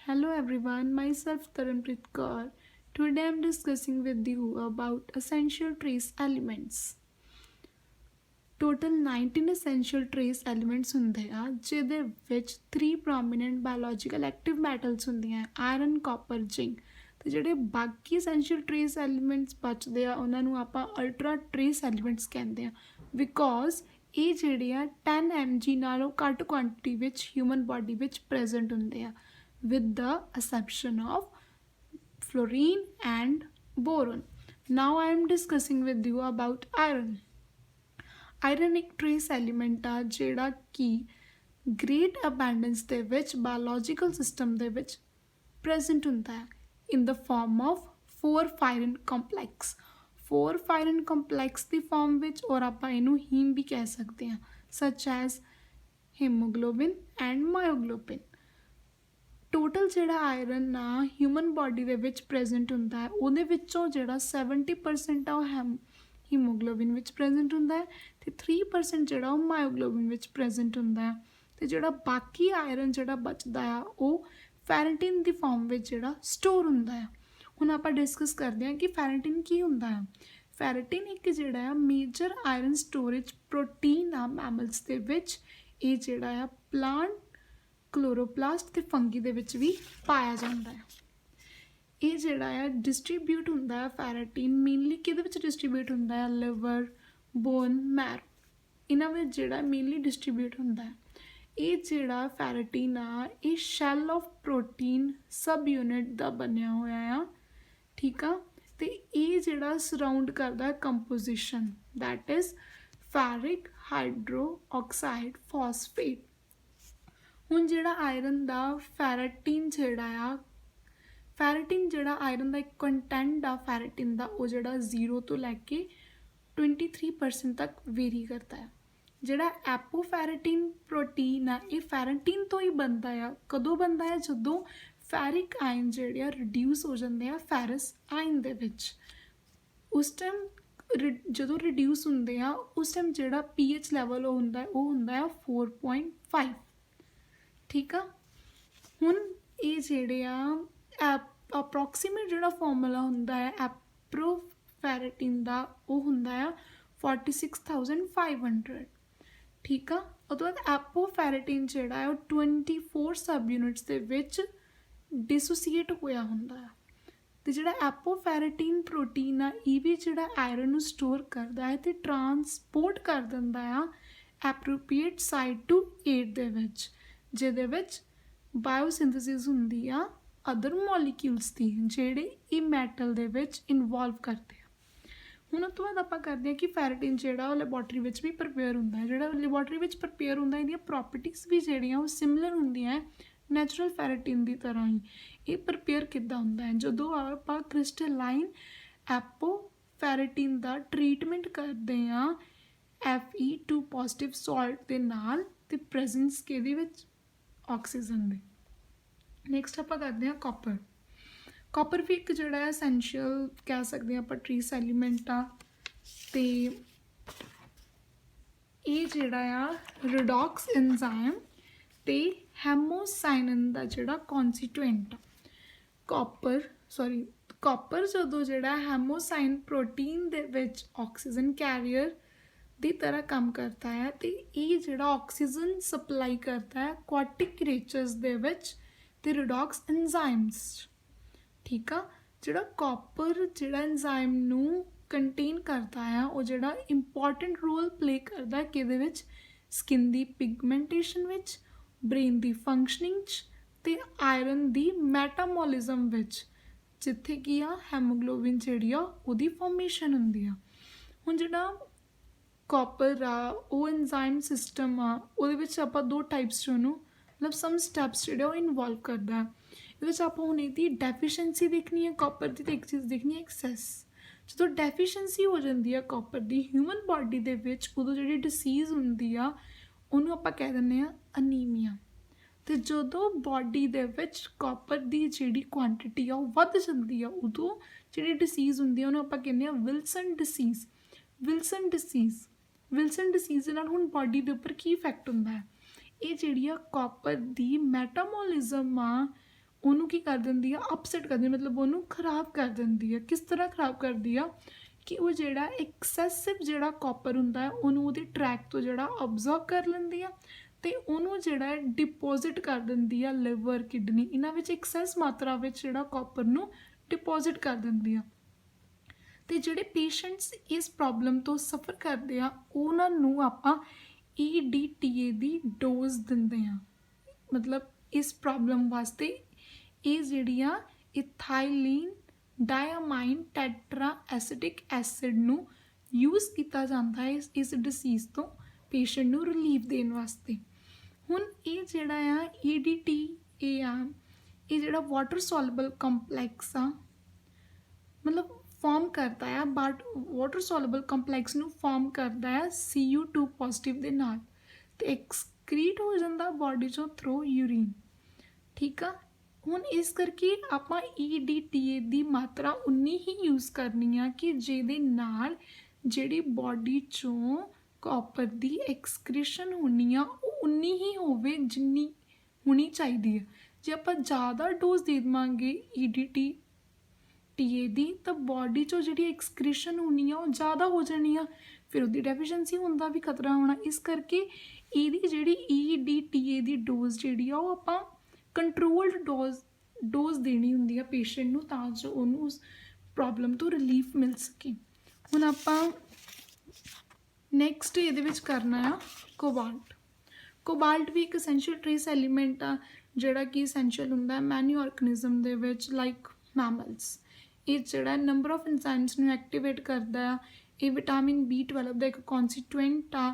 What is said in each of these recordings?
Hello everyone, myself Taranpreet Kaur. Today I am discussing with you about essential trace elements. Total 19 essential trace elements ਹੁੰਦੇ ਆ ਜਿਹਦੇ ਵਿੱਚ 3 prominent biological active metals ਹੁੰਦੀਆਂ iron, copper, zinc ਤੇ ਜਿਹੜੇ ਬਾਕੀ essential trace elements ਬਚਦੇ ਆ ਉਹਨਾਂ ਨੂੰ ਆਪਾਂ ultra trace elements ਕਹਿੰਦੇ ਆ because ਇਹ ਜਿਹੜੇ ਆ 10 mg ਨਾਲੋਂ ਘੱਟ ਕੁਆਂਟੀਟੀ ਵਿੱਚ ਹਿਊਮਨ ਬਾਡੀ ਵਿੱਚ ਪ੍ਰੈਜ਼ੈਂਟ ਹੁੰਦੇ ਆ with the exception of fluorine and boron. Now I am discussing with you about iron. Iron एक trace element ਆ ਜਿਹੜਾ ਕਿ great abundance ਦੇ ਵਿੱਚ biological system ਦੇ ਵਿੱਚ present ਹੁੰਦਾ ਹੈ in the form of 4-furan complex. 4-furan complex the form ਵਿੱਚ ਔਰ ਆਪਾਂ ਇਹਨੂੰ ਹੀਮ ਵੀ ਕਹਿ ਸਕਦੇ ਹਾਂ such as hemoglobin and myoglobin. Total ਜਿਹੜਾ ਆਇਰਨ ਆ ਹਿਊਮਨ ਬਾਡੀ ਦੇ ਵਿੱਚ ਪ੍ਰੈਜ਼ੈਂਟ ਹੁੰਦਾ ਹੈ ਉਹਦੇ ਵਿੱਚੋਂ ਜਿਹੜਾ 70% ਆ ਉਹ ਹੀਮੋਗਲੋਬਿਨ ਵਿੱਚ ਪ੍ਰੈਜ਼ੈਂਟ ਹੁੰਦਾ ਹੈ ਤੇ 3% ਜਿਹੜਾ ਉਹ ਮਾਇਓਗਲੋਬਿਨ ਵਿੱਚ ਪ੍ਰੈਜ਼ੈਂਟ ਹੁੰਦਾ ਹੈ ਤੇ ਜਿਹੜਾ ਬਾਕੀ ਆਇਰਨ ਜਿਹੜਾ ਬਚਦਾ ਆ ਉਹ ਫੈਰਟਿਨ ਦੀ ਫਾਰਮ ਵਿੱਚ ਜਿਹੜਾ ਸਟੋਰ ਹੁੰਦਾ ਹੈ। ਹੁਣ ਆਪਾਂ ਡਿਸਕਸ ਕਰਦੇ ਹਾਂ ਕਿ ਫੈਰਟਿਨ ਕੀ ਹੁੰਦਾ ਹੈ। ਫੈਰਟਿਨ ਇੱਕ ਜਿਹੜਾ ਆ ਮੇਜਰ ਆਇਰਨ ਸਟੋਰੇਜ ਪ੍ਰੋਟੀਨ ਆ ਮੈਮਲਸ ਦੇ ਵਿੱਚ। ਇਹ ਜਿਹੜਾ ਆ ਪਲਾਂਟ ਕਲੋਰੋਪਲਾਸਟ ਤੇ ਫੰਗੀ ਦੇ ਵਿੱਚ ਵੀ ਪਾਇਆ ਜਾਂਦਾ ਹੈ। ਇਹ ਜਿਹੜਾ ਆ ਡਿਸਟ੍ਰੀਬਿਊਟ ਹੁੰਦਾ ਹੈ ਫੈਰਟਿਨ ਮੇਨਲੀ ਕਿਹਦੇ ਵਿੱਚ ਡਿਸਟ੍ਰੀਬਿਊਟ ਹੁੰਦਾ ਹੈ ਲਿਵਰ, ਬੋਨ, ਮੈਰ ਇਹਨਾਂ ਵਿੱਚ ਜਿਹੜਾ ਮੇਨਲੀ ਡਿਸਟ੍ਰੀਬਿਊਟ ਹੁੰਦਾ ਹੈ। ਇਹ ਜਿਹੜਾ ਫੈਰਟਿਨ ਆ ਇਹ shell of protein sub unit ਦਾ ਬਣਿਆ ਹੋਇਆ ਆ ਠੀਕ ਆ ਤੇ ਇਹ ਜਿਹੜਾ ਸਰਾਊਂਡ ਕਰਦਾ composition that is ferric hydro oxide phosphate. ਹੁਣ ਜਿਹੜਾ ਆਇਰਨ ਦਾ ਫੈਰਟਿਨ ਜਿਹੜਾ ਆਇਰਨ ਦਾ ਇੱਕ ਕੰਟੈਂਟ ਆ ਫੈਰਟਿਨ ਦਾ ਉਹ ਜਿਹੜਾ 0 ਤੋਂ ਲੈ ਕੇ 23% ਤੱਕ ਵੇਰੀ ਕਰਦਾ ਹੈ। ਜਿਹੜਾ ਐਪੋਫੈਰਟਿਨ ਪ੍ਰੋਟੀਨ ਆ ਇਹ ਫੈਰਟਿਨ ਤੋਂ ਹੀ ਬਣਦਾ ਆ। ਕਦੋਂ ਬਣਦਾ ਹੈ ਜਦੋਂ ਫੈਰਿਕ ਆਇਨ ਜਿਹੜੇ ਆ ਰਿਡਿਊਸ ਹੋ ਜਾਂਦੇ ਆ ਫੈਰਸ ਆਇਨ ਦੇ ਵਿੱਚ। ਉਸ ਟਾਈਮ ਜਦੋਂ ਰਿਡਿਊਸ ਹੁੰਦੇ ਆ ਉਸ ਟਾਈਮ ਜਿਹੜਾ pH ਲੈਵਲ ਉਹ ਹੁੰਦਾ ਆ 4.5 ਠੀਕ ਆ। ਹੁਣ ਇਹ ਜਿਹੜੇ ਆ ਅਪਰੋਕਸੀਮੇਟ ਜਿਹੜਾ ਫਾਰਮੂਲਾ ਹੁੰਦਾ ਹੈ ਐਪੋਫੈਰਟਿਨ ਦਾ ਉਹ ਹੁੰਦਾ ਆ 46,500 ਠੀਕ ਆ। ਉਹ ਤੋਂ ਬਾਅਦ ਐਪੋਫੈਰਟਿਨ ਜਿਹੜਾ ਹੈ ਉਹ 24 ਸਬ ਯੂਨਿਟਸ ਦੇ ਵਿੱਚ ਡਿਸੋਸੀਏਟ ਹੋਇਆ ਹੁੰਦਾ ਆ ਤੇ ਜਿਹੜਾ ਐਪੋਫੈਰਟਿਨ ਪ੍ਰੋਟੀਨ ਆ ਇਹ ਵੀ ਜਿਹੜਾ ਆਇਰਨ ਨੂੰ ਸਟੋਰ ਕਰਦਾ ਹੈ ਤੇ ਟਰਾਂਸਪੋਰਟ ਕਰ ਦਿੰਦਾ ਆ ਐਪਰੋਪਰੀਏਟ ਸਾਈਟ ਟੂ 8 ਦੇ ਵਿੱਚ ਜਿਹਦੇ ਵਿੱਚ ਬਾਇਓਸਿੰਥੇਸਿਸ ਹੁੰਦੀ ਆ ਅਦਰ ਮੋਲੀਕਿਊਲਸ ਦੀ ਜਿਹੜੇ ਇਹ ਮੈਟਲ ਦੇ ਵਿੱਚ ਇਨਵੋਲਵ ਕਰਦੇ ਆ। ਹੁਣ ਉਸ ਤੋਂ ਬਾਅਦ ਆਪਾਂ ਕਰਦੇ ਹਾਂ ਕਿ ਫੈਰਟਿਨ ਜਿਹੜਾ ਉਹ ਲੈਬੋਰਟਰੀ ਵਿੱਚ ਵੀ ਪ੍ਰਪੇਅਰ ਹੁੰਦਾ ਹੈ। ਜਿਹੜਾ ਲੈਬੋਰਟਰੀ ਵਿੱਚ ਪ੍ਰਪੇਅਰ ਹੁੰਦਾ ਇਹਦੀਆਂ ਪ੍ਰੋਪਰਟੀਜ਼ ਵੀ ਜਿਹੜੀਆਂ ਉਹ ਸਿਮਿਲਰ ਹੁੰਦੀਆਂ ਨੈਚੁਰਲ ਫੈਰਟਿਨ ਦੀ ਤਰ੍ਹਾਂ ਹੀ। ਇਹ ਪ੍ਰਪੇਅਰ ਕਿੱਦਾਂ ਹੁੰਦਾ ਹੈ ਜਦੋਂ ਆਪਾਂ ਕ੍ਰਿਸਟਲਾਈਨ ਐਪੋਫੈਰਟਿਨ ਦਾ ਟਰੀਟਮੈਂਟ ਕਰਦੇ ਹਾਂ Fe2 ਪੋਜ਼ਿਟਿਵ ਸਾਲਟ ਦੇ ਨਾਲ ਤੇ ਪ੍ਰੈਜ਼ੈਂਸ ਕਿਹਦੇ ਵਿੱਚ ਆਕਸੀਜਨ ਦੇ। ਨੈਕਸਟ ਆਪਾਂ ਕਰਦੇ ਹਾਂ ਕਾਪਰ। ਕਾਪਰ ਵੀ ਇੱਕ ਜਿਹੜਾ ਹੈ ਐਸੈਂਸ਼ੀਅਲ ਕਹਿ ਸਕਦੇ ਹਾਂ ਆਪਾਂ ਟ੍ਰੇਸ ਐਲੀਮੈਂਟ ਆ ਤੇ ਇਹ ਜਿਹੜਾ ਆ ਰਿਡੌਕਸ ਐਂਜ਼ਾਈਮ ਤੇ ਹੈਮੋਸਾਈਨਨ ਦਾ ਜਿਹੜਾ ਕੌਨਸਟੀਟੂਐਂਟ ਕਾਪਰ ਜਦੋਂ ਜਿਹੜਾ ਹੈਮੋਸਾਈਨ ਪ੍ਰੋਟੀਨ ਦੇ ਵਿੱਚ ਆਕਸੀਜਨ ਕੈਰੀਅਰ ਦੀ ਤਰ੍ਹਾਂ ਕੰਮ ਕਰਦਾ ਹੈ ਤੇ ਇਹ ਜਿਹੜਾ ਆਕਸੀਜਨ ਸਪਲਾਈ ਕਰਦਾ ਹੈ ਐਕੁਆਟਿਕ ਕ੍ਰੀਚਰਸ ਦੇ ਵਿੱਚ ਤੇ ਰਿਡੌਕਸ ਐਂਜ਼ਾਈਮਸ ਠੀਕ ਆ। ਜਿਹੜਾ ਕਾਪਰ ਜਿਹੜਾ ਐਂਜ਼ਾਈਮ ਨੂੰ ਕੰਟੇਨ ਕਰਦਾ ਆ ਉਹ ਜਿਹੜਾ ਇੰਪੋਰਟੈਂਟ ਰੋਲ ਪਲੇ ਕਰਦਾ ਕਿਹਦੇ ਵਿੱਚ ਸਕਿਨ ਦੀ ਪਿਗਮੈਂਟੇਸ਼ਨ ਵਿੱਚ, ਬ੍ਰੇਨ ਦੀ ਫੰਕਸ਼ਨਿੰਗ 'ਚ ਤੇ ਆਇਰਨ ਦੀ ਮੈਟਾਮੋਲਿਜ਼ਮ ਵਿੱਚ ਜਿੱਥੇ ਕੀ ਆ ਹੈਮੋਗਲੋਬਿਨ ਜਿਹੜੀ ਆ ਉਹਦੀ ਫਾਰਮੇਸ਼ਨ ਹੁੰਦੀ ਆ। ਹੁਣ ਜਿਹੜਾ ਕਾਪਰ ਆ ਉਹ ਐਂਜ਼ਾਈਮ ਸਿਸਟਮ ਆ ਉਹਦੇ ਵਿੱਚ ਆਪਾਂ 2 ਟਾਈਪਸ 'ਚ ਉਹਨੂੰ ਮਤਲਬ ਸਮ ਸਟੈਪਸ ਜਿਹੜੇ ਉਹ ਇਨਵੋਲਵ ਕਰਦਾ। ਇਹਦੇ ਵਿੱਚ ਆਪਾਂ ਹੁਣ ਇਹਦੀ ਡੈਫੀਸ਼ੀਐਂਸੀ ਦੇਖਣੀ ਹੈ ਕਾਪਰ ਦੀ ਤੇ ਇੱਕ ਚੀਜ਼ ਦੇਖਣੀ ਹੈ ਐਕਸੈਸ। ਜਦੋਂ ਡੈਫੀਸ਼ੀਐਂਸੀ ਹੋ ਜਾਂਦੀ ਆ ਕਾਪਰ ਦੀ ਹਿਊਮਨ ਬਾਡੀ ਦੇ ਵਿੱਚ ਉਦੋਂ ਜਿਹੜੀ ਡਿਸੀਜ਼ ਹੁੰਦੀ ਆ ਉਹਨੂੰ ਆਪਾਂ ਕਹਿ ਦਿੰਦੇ ਆ ਅਨੀਮੀਆ। ਤੇ ਜਦੋਂ ਬਾਡੀ ਦੇ ਵਿੱਚ ਕਾਪਰ ਦੀ ਜਿਹੜੀ ਕੁਆਂਟੀਟੀ ਆ ਉਹ ਵੱਧ ਜਾਂਦੀ ਆ ਉਦੋਂ ਜਿਹੜੀ ਡਿਸੀਜ਼ ਹੁੰਦੀ ਆ ਉਹਨੂੰ ਆਪਾਂ ਕਹਿੰਦੇ ਆ ਵਿਲਸਨ ਡਿਸੀਜ਼ ਦੇ ਨਾਲ ਹੁਣ ਬਾਡੀ ਦੇ ਉੱਪਰ ਕੀ ਇਫੈਕਟ ਹੁੰਦਾ ਹੈ ਇਹ ਜਿਹੜੀ ਆ ਕਾਪਰ ਦੀ ਮੈਟਾਮੋਲਿਜ਼ਮ ਆ ਉਹਨੂੰ ਕੀ ਕਰ ਦਿੰਦੀ ਆ, ਅਪਸੈਟ ਕਰਦੀ, ਮਤਲਬ ਉਹਨੂੰ ਖਰਾਬ ਕਰ ਦਿੰਦੀ ਆ। ਕਿਸ ਤਰ੍ਹਾਂ ਖਰਾਬ ਕਰਦੀ ਆ ਕਿ ਉਹ ਜਿਹੜਾ ਐਕਸੈਸਿਵ ਜਿਹੜਾ ਕਾਪਰ ਹੁੰਦਾ ਹੈ ਉਹਨੂੰ ਉਹਦੇ ਟਰੈਕ ਤੋਂ ਜਿਹੜਾ ਅਬਜ਼ਰਵ ਕਰ ਲੈਂਦੀ ਆ ਅਤੇ ਉਹਨੂੰ ਜਿਹੜਾ ਡਿਪੋਜ਼ਿਟ ਕਰ ਦਿੰਦੀ ਆ ਲਿਵਰ, ਕਿਡਨੀ, ਇਹਨਾਂ ਵਿੱਚ ਐਕਸੈਸ ਮਾਤਰਾ ਵਿੱਚ ਜਿਹੜਾ ਕਾਪਰ ਨੂੰ ਡਿਪੋਜ਼ਿਟ ਕਰ ਦਿੰਦੀ ਆ। ਅਤੇ ਜਿਹੜੇ ਪੇਸ਼ੈਂਟਸ ਇਸ ਪ੍ਰੋਬਲਮ ਤੋਂ ਸਫਰ ਕਰਦੇ ਆ ਉਹਨਾਂ ਨੂੰ ਆਪਾਂ EDTA ਦੀ ਡੋਜ਼ ਦਿੰਦੇ ਹਾਂ। ਮਤਲਬ ਇਸ ਪ੍ਰੋਬਲਮ ਵਾਸਤੇ ਇਹ ਜਿਹੜੀ ਆ ਇਥਾਈਲੀਨ ਡਾਇਆਮਾਈਨ ਟੈਟਰਾ ਐਸਿਟਿਕ ਐਸਿਡ ਨੂੰ ਯੂਜ਼ ਕੀਤਾ ਜਾਂਦਾ ਹੈ ਇਸ ਡਿਸੀਜ਼ ਤੋਂ ਪੇਸ਼ੈਂਟ ਨੂੰ ਰਿਲੀਫ ਦੇਣ ਵਾਸਤੇ। ਹੁਣ ਇਹ ਜਿਹੜਾ ਆ EDTA ਆ, ਇਹ ਜਿਹੜਾ ਵਾਟਰ ਸੋਲੂਬਲ ਕੰਪਲੈਕਸ ਆ, ਮਤਲਬ ਫਾਰਮ ਕਰਦਾ ਆ, ਬਟ ਵਾਟਰ ਸੋਲੂਬਲ ਕੰਪਲੈਕਸ ਨੂੰ ਫਾਰਮ ਕਰਦਾ ਹੈ Cu2 ਪੋਜ਼ਿਟਿਵ ਦੇ ਨਾਲ ਅਤੇ ਐਕਸਕ੍ਰੀਟ ਹੋ ਜਾਂਦਾ ਬਾਡੀ 'ਚੋਂ ਥਰੂ ਯੂਰੀਨ। ਠੀਕ ਆ, ਹੁਣ ਇਸ ਕਰਕੇ ਆਪਾਂ EDTA ਦੀ ਮਾਤਰਾ ਉਨੀ ਹੀ ਯੂਜ਼ ਕਰਨੀ ਆ ਕਿ ਜਿਹਦੇ ਨਾਲ ਜਿਹੜੀ ਬਾਡੀ 'ਚੋਂ ਕਾਪਰ ਦੀ ਐਕਸਕ੍ਰੀਸ਼ਨ ਹੋਣੀ ਆ ਉਹ ਉਨੀ ਹੀ ਹੋਵੇ ਜਿੰਨੀ ਹੋਣੀ ਚਾਹੀਦੀ ਹੈ। ਜੇ ਆਪਾਂ ਜ਼ਿਆਦਾ ਡੋਜ਼ ਦੇ ਦੇਵਾਂਗੇ EDTA ਦੀ ਤਾਂ ਬਾਡੀ 'ਚੋਂ ਜਿਹੜੀ ਐਕਸਕ੍ਰੀਸ਼ਨ ਹੋਣੀ ਆ ਉਹ ਜ਼ਿਆਦਾ ਹੋ ਜਾਣੀ ਆ, ਫਿਰ ਉਹਦੀ ਡੈਫੀਸ਼ੀਐਂਸੀ ਹੋਣ ਦਾ ਵੀ ਖਤਰਾ ਹੋਣਾ। ਇਸ ਕਰਕੇ ਇਹਦੀ ਜਿਹੜੀ EDTA ਦੀ ਡੋਜ਼ ਜਿਹੜੀ ਆ ਉਹ ਆਪਾਂ ਕੰਟਰੋਲਡ ਡੋਜ਼ ਦੇਣੀ ਹੁੰਦੀ ਆ ਪੇਸ਼ੈਂਟ ਨੂੰ ਤਾਂ ਜੋ ਉਹਨੂੰ ਉਸ ਪ੍ਰੋਬਲਮ ਤੋਂ ਰਿਲੀਫ ਮਿਲ ਸਕੇ। ਹੁਣ ਆਪਾਂ ਨੈਕਸਟ ਇਹਦੇ ਵਿੱਚ ਕਰਨਾ ਆ ਕੋਬਾਲਟ। ਕੋਬਾਲਟ ਵੀ ਇੱਕ ਐਸੈਂਸ਼ੀਅਲ ਟਰੇਸ ਐਲੀਮੈਂਟ ਆ ਜਿਹੜਾ ਕਿ ਐਸੈਂਸ਼ੀਅਲ ਹੁੰਦਾ ਮੈਨੀ ਆਰਗੈਨਿਜ਼ਮ ਦੇ ਵਿੱਚ ਲਾਈਕ ਮੈਮਲਸ। ਇਹ ਜਿਹੜਾ ਨੰਬਰ ਆਫ ਐਂਜ਼ਾਈਮਸ ਨੂੰ ਐਕਟੀਵੇਟ ਕਰਦਾ ਆ। ਇਹ ਵਿਟਾਮਿਨ B12 ਦਾ ਇੱਕ ਕੌਨਸਟੀਟੂਐਂਟ ਆ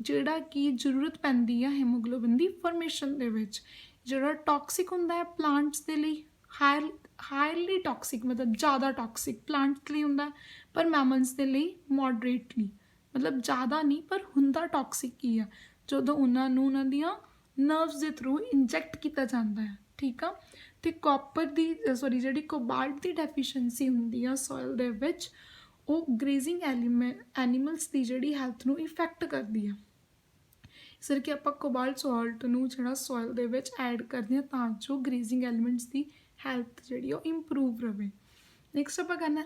ਜਿਹੜਾ ਕਿ ਜ਼ਰੂਰਤ ਪੈਂਦੀ ਆ ਹੀਮੋਗਲੋਬਿਨ ਦੀ ਫਾਰਮੇਸ਼ਨ ਦੇ ਵਿੱਚ। ਜਿਹੜਾ ਟੌਕਸਿਕ ਹੁੰਦਾ ਹੈ ਪਲਾਂਟਸ ਦੇ ਲਈ, ਹਾਈਲੀ ਟੌਕਸਿਕ ਮਤਲਬ ਜ਼ਿਆਦਾ ਟੌਕਸਿਕ ਪਲਾਂਟਸ ਲਈ ਹੁੰਦਾ, ਪਰ ਮੈਮਲਸ ਦੇ ਲਈ ਮੋਡਰੇਟਲੀ, ਮਤਲਬ ਜ਼ਿਆਦਾ ਨਹੀਂ ਪਰ ਹੁੰਦਾ ਟੌਕਸਿਕ ਹੀ ਆ ਜਦੋਂ ਉਹਨਾਂ ਨੂੰ ਉਹਨਾਂ ਦੀਆਂ ਨਰਵਸ ਦੇ ਥਰੂ ਇੰਜੈਕਟ ਕੀਤਾ ਜਾਂਦਾ ਹੈ। ਠੀਕ ਆ, ਅਤੇ ਕਾਪਰ ਦੀ ਜਿਹੜੀ ਕੋਬਾਲਟ ਦੀ ਡੈਫੀਸ਼ੀਐਂਸੀ ਹੁੰਦੀ ਆ ਸੋਇਲ ਦੇ ਵਿੱਚ ਉਹ ਗ੍ਰੇਜ਼ਿੰਗ ਐਨੀਮਲਸ ਦੀ ਜਿਹੜੀ ਹੈਲਥ ਨੂੰ ਇਫੈਕਟ ਕਰਦੀ ਆ। ਇਸ ਕਰਕੇ ਆਪਾਂ ਕੋਬਾਲਟ ਸਾਲਟ ਨੂੰ ਜਿਹੜਾ ਸੋਇਲ ਦੇ ਵਿੱਚ ਐਡ ਕਰਦੇ ਹਾਂ ਤਾਂ ਜੋ ਗ੍ਰੇਜ਼ਿੰਗ ਐਲੀਮੈਂਟਸ ਦੀ ਹੈਲਥ ਜਿਹੜੀ ਉਹ ਇੰਪਰੂਵ ਰਹੇ। ਨੈਕਸਟ ਆਪਾਂ ਕਰਨਾ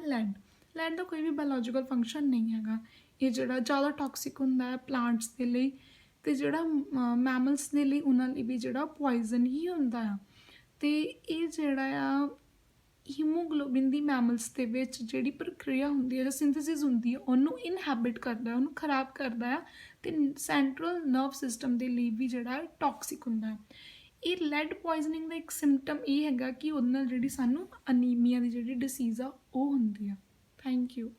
ਲੈਡ ਦਾ ਕੋਈ ਵੀ ਬਾਇਓਲੋਜੀਕਲ ਫੰਕਸ਼ਨ ਨਹੀਂ ਹੈਗਾ। ਇਹ ਜਿਹੜਾ ਜ਼ਿਆਦਾ ਟੌਕਸਿਕ ਹੁੰਦਾ ਹੈ ਪਲਾਂਟਸ ਦੇ ਲਈ ਅਤੇ ਜਿਹੜਾ ਮੈਮਲਸ ਦੇ ਲਈ ਉਹਨਾਂ ਲਈ ਵੀ ਜਿਹੜਾ ਪੋਇਜ਼ਨ ਹੀ ਹੁੰਦਾ ਆ। ਅਤੇ ਇਹ ਜਿਹੜਾ ਆ ਹੀਮੋਗਲੋਬਿਨ ਦੀ ਮੈਮਲਸ ਦੇ ਵਿੱਚ ਜਿਹੜੀ ਪ੍ਰਕਿਰਿਆ ਹੁੰਦੀ ਹੈ ਜਾਂ ਸਿੰਥੇਸਿਸ ਹੁੰਦੀ ਹੈ ਉਹਨੂੰ ਇਨਹੈਬਿਟ ਕਰਦਾ, ਉਹਨੂੰ ਖਰਾਬ ਕਰਦਾ ਆ ਅਤੇ ਸੈਂਟਰਲ ਨਰਵ ਸਿਸਟਮ ਦੇ ਲਈ ਵੀ ਜਿਹੜਾ ਟੌਕਸਿਕ ਹੁੰਦਾ ਹੈ। ਇਹ ਲੈਡ ਪੋਇਜ਼ਨਿੰਗ ਦਾ ਇੱਕ ਸਿੰਪਟਮ ਇਹ ਹੈਗਾ ਕਿ ਉਹਦੇ ਨਾਲ ਜਿਹੜੀ ਸਾਨੂੰ ਅਨੀਮੀਆ ਦੀ ਜਿਹੜੀ ਡਿਸੀਜ਼ ਆ ਉਹ ਹੁੰਦੀ ਆ। Thank you.